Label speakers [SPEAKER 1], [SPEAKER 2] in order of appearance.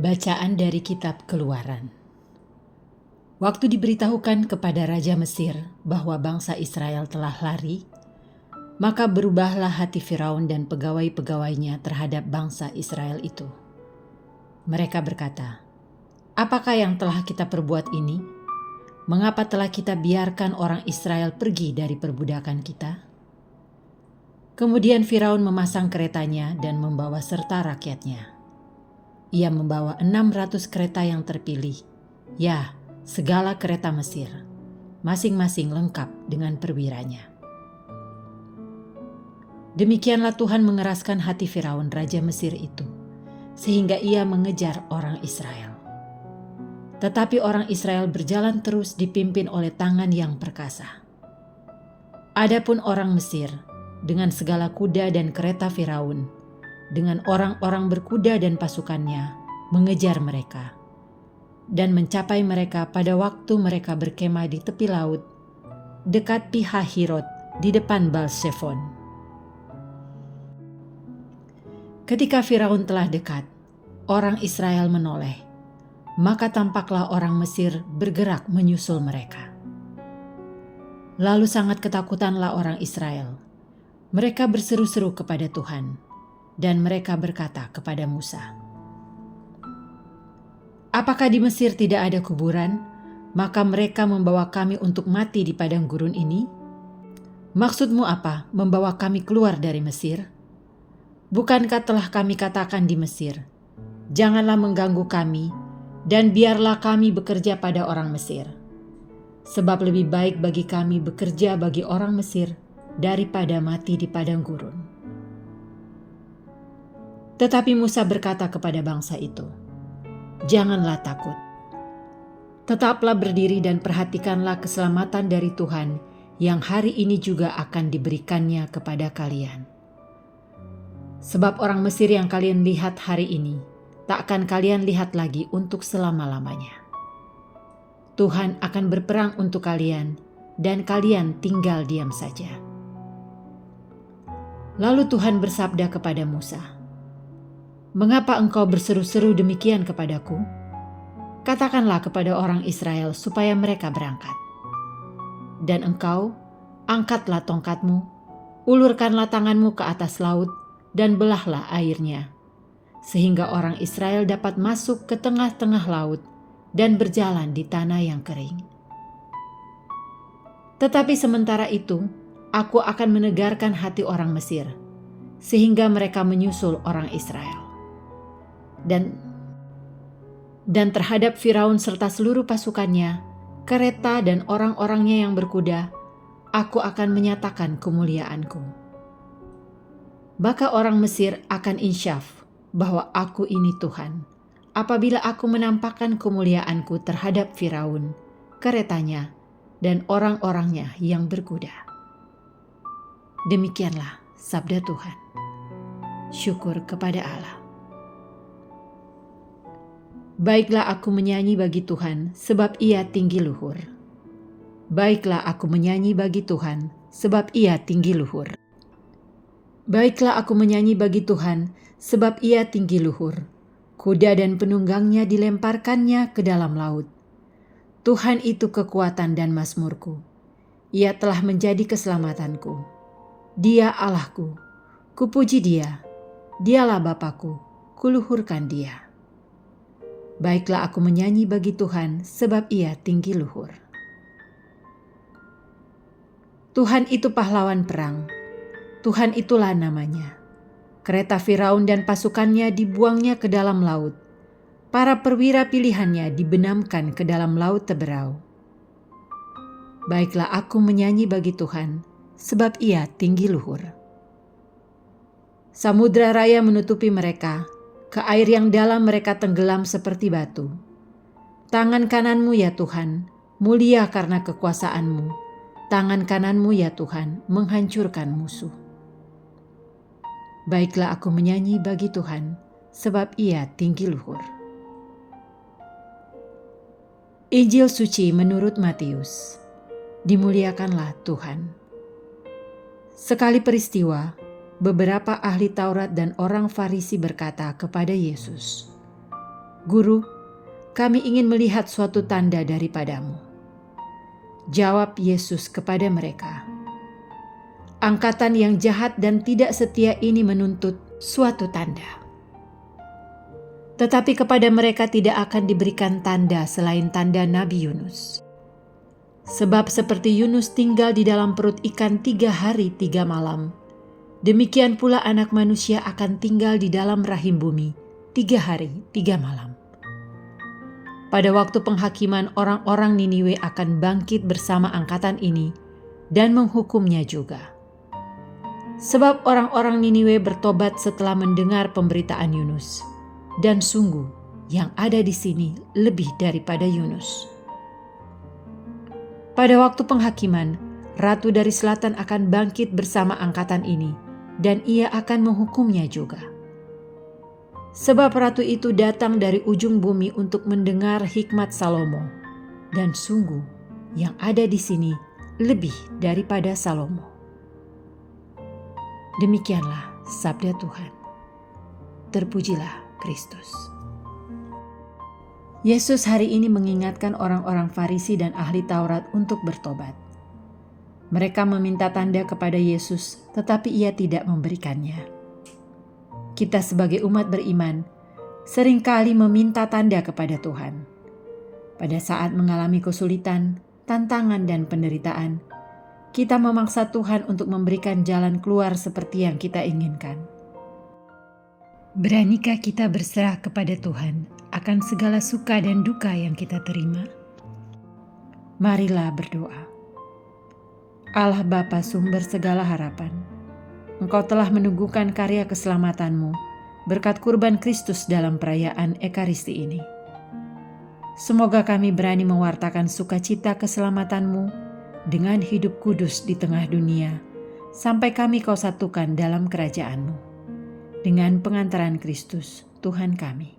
[SPEAKER 1] Bacaan dari Kitab Keluaran. Waktu diberitahukan kepada Raja Mesir bahwa bangsa Israel telah lari, maka berubahlah hati Firaun dan pegawai-pegawainya terhadap bangsa Israel itu. Mereka berkata, "Apakah yang telah kita perbuat ini? Mengapa telah kita biarkan orang Israel pergi dari perbudakan kita?" Kemudian Firaun memasang keretanya dan membawa serta rakyatnya. Ia membawa 600 kereta yang terpilih, ya, segala kereta Mesir, masing-masing lengkap dengan perwiranya. Demikianlah Tuhan mengeraskan hati Firaun Raja Mesir itu, sehingga ia mengejar orang Israel. Tetapi orang Israel berjalan terus dipimpin oleh tangan yang perkasa. Adapun orang Mesir, dengan segala kuda dan kereta Firaun, dengan orang-orang berkuda dan pasukannya, mengejar mereka, dan mencapai mereka pada waktu mereka berkemah di tepi laut, dekat Pihahirot di depan Baal-Zephon. Ketika Firaun telah dekat, orang Israel menoleh, maka tampaklah orang Mesir bergerak menyusul mereka. Lalu sangat ketakutanlah orang Israel. Mereka berseru-seru kepada Tuhan, dan mereka berkata kepada Musa, "Apakah di Mesir tidak ada kuburan, maka mereka membawa kami untuk mati di padang gurun ini? Maksudmu apa membawa kami keluar dari Mesir? Bukankah telah kami katakan di Mesir, janganlah mengganggu kami, dan biarlah kami bekerja pada orang Mesir. Sebab lebih baik bagi kami bekerja bagi orang Mesir daripada mati di padang gurun." Tetapi Musa berkata kepada bangsa itu, "Janganlah takut. Tetaplah berdiri dan perhatikanlah keselamatan dari Tuhan yang hari ini juga akan diberikannya kepada kalian. Sebab orang Mesir yang kalian lihat hari ini, tak akan kalian lihat lagi untuk selama-lamanya. Tuhan akan berperang untuk kalian, dan kalian tinggal diam saja." Lalu Tuhan bersabda kepada Musa, "Mengapa engkau berseru-seru demikian kepadaku? Katakanlah kepada orang Israel supaya mereka berangkat. Dan engkau, angkatlah tongkatmu, ulurkanlah tanganmu ke atas laut, dan belahlah airnya, sehingga orang Israel dapat masuk ke tengah-tengah laut dan berjalan di tanah yang kering. Tetapi sementara itu, aku akan menegarkan hati orang Mesir, sehingga mereka menyusul orang Israel. Dan terhadap Firaun serta seluruh pasukannya, kereta dan orang-orangnya yang berkuda, aku akan menyatakan kemuliaanku. Maka orang Mesir akan insyaf bahwa aku ini Tuhan, apabila aku menampakkan kemuliaanku terhadap Firaun, keretanya, dan orang-orangnya yang berkuda." Demikianlah sabda Tuhan. Syukur kepada Allah. Baiklah aku menyanyi bagi Tuhan, sebab Ia tinggi luhur. Baiklah aku menyanyi bagi Tuhan, sebab Ia tinggi luhur. Baiklah aku menyanyi bagi Tuhan, sebab Ia tinggi luhur. Kuda dan penunggangnya dilemparkannya ke dalam laut. Tuhan itu kekuatan dan mazmurku. Ia telah menjadi keselamatanku. Dia Allahku, kupuji Dia. Dialah Bapakku, kuluhurkan Dia. Baiklah aku menyanyi bagi Tuhan, sebab Ia tinggi luhur. Tuhan itu pahlawan perang. Tuhan itulah namanya. Kereta Firaun dan pasukannya dibuangnya ke dalam laut. Para perwira pilihannya dibenamkan ke dalam laut teberau. Baiklah aku menyanyi bagi Tuhan, sebab Ia tinggi luhur. Samudra raya menutupi mereka. Ke air yang dalam mereka tenggelam seperti batu. Tangan kananmu ya Tuhan, mulia karena kekuasaanmu. Tangan kananmu ya Tuhan, menghancurkan musuh. Baiklah aku menyanyi bagi Tuhan, sebab Ia tinggi luhur. Injil suci menurut Matius. Dimuliakanlah Tuhan. Sekali peristiwa, beberapa ahli Taurat dan orang Farisi berkata kepada Yesus, "Guru, kami ingin melihat suatu tanda daripadamu." Jawab Yesus kepada mereka, "Angkatan yang jahat dan tidak setia ini menuntut suatu tanda. Tetapi kepada mereka tidak akan diberikan tanda selain tanda Nabi Yunus. Sebab seperti Yunus tinggal di dalam perut ikan 3 hari 3 malam, demikian pula Anak Manusia akan tinggal di dalam rahim bumi 3 hari 3 malam. Pada waktu penghakiman, orang-orang Niniwe akan bangkit bersama angkatan ini dan menghukumnya juga. Sebab orang-orang Niniwe bertobat setelah mendengar pemberitaan Yunus. Dan sungguh, yang ada di sini lebih daripada Yunus." Pada waktu penghakiman, Ratu dari Selatan akan bangkit bersama angkatan ini, dan ia akan menghukumnya juga. Sebab Ratu itu datang dari ujung bumi untuk mendengar hikmat Salomo, dan sungguh, yang ada di sini lebih daripada Salomo. Demikianlah sabda Tuhan. Terpujilah Kristus. Yesus hari ini mengingatkan orang-orang Farisi dan ahli Taurat untuk bertobat. Mereka meminta tanda kepada Yesus, tetapi ia tidak memberikannya. Kita sebagai umat beriman seringkali meminta tanda kepada Tuhan. Pada saat mengalami kesulitan, tantangan, dan penderitaan, kita memaksa Tuhan untuk memberikan jalan keluar seperti yang kita inginkan. Beranikah kita berserah kepada Tuhan akan segala suka dan duka yang kita terima? Marilah berdoa. Allah Bapa sumber segala harapan, Engkau telah meneguhkan karya keselamatanmu berkat kurban Kristus dalam perayaan Ekaristi ini. Semoga kami berani mewartakan sukacita keselamatanmu dengan hidup kudus di tengah dunia, sampai kami Kau satukan dalam kerajaan-Mu. Dengan pengantaran Kristus, Tuhan kami.